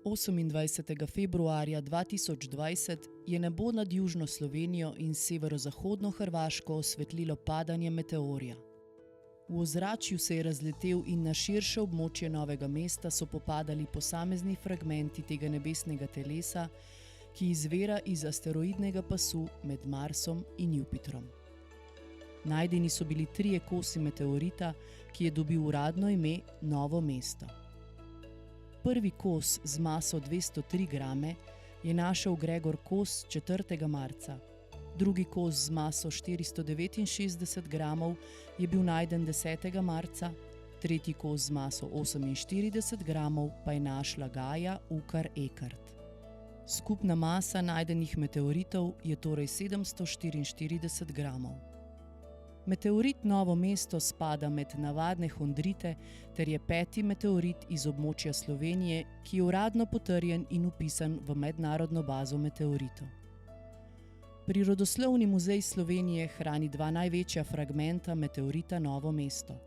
28. februarja 2020 je nebo nad južno Slovenijo in severozahodno Hrvaško osvetlilo padanje meteorja. V ozračju se je razletel in na širše območje Novega mesta so popadali posamezni fragmenti tega nebesnega telesa, ki izvira iz asteroidnega pasu med Marsom in Jupitrom. Najdeni so bili 3 kosi meteorita, ki je dobil uradno ime Novo mesto. Prvi kos z maso 203 grame je našel Gregor Kos 4. marca. Drugi kos z maso 469 gramov je bil najden 10. marca, tretji kos z maso 48 gramov pa je našla Gaja Ukar Ekart. Skupna masa najdenih meteoritov je torej 744 gramov. Meteorit Novo mesto spada med navadne hondrite ter je 5. meteorit iz območja Slovenije, ki je uradno potrjen in vpisan v mednarodno bazo meteoritov. Prirodoslovni muzej Slovenije hrani 2 največja fragmenta meteorita Novo mesto.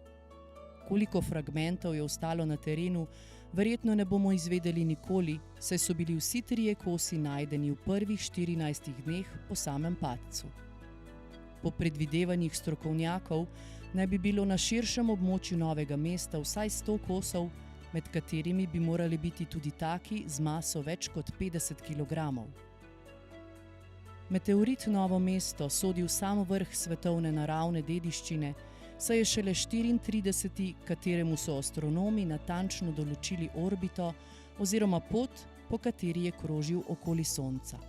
Koliko fragmentov je ostalo na terenu, verjetno ne bomo izvedeli nikoli, saj so bili vsi 3 kosi najdeni v prvih 14 dneh po samem padcu. Po predvidevanjih strokovnjakov naj bi bilo na širšem območju Novega mesta vsaj 100 kosov, med katerimi bi morali biti tudi taki z maso več kot 50 kg. Meteorit Novo mesto sodi v sam vrh svetovne naravne dediščine, saj je šele 34., kateremu so astronomi natančno določili orbito oziroma pot, po kateri je krožil okoli Sonca.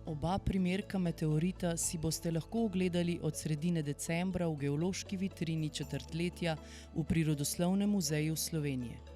Oba primerka meteorita si boste lahko ogledali od sredine decembra v geološki vitrini četrtletja v Prirodoslovnem muzeju Slovenije.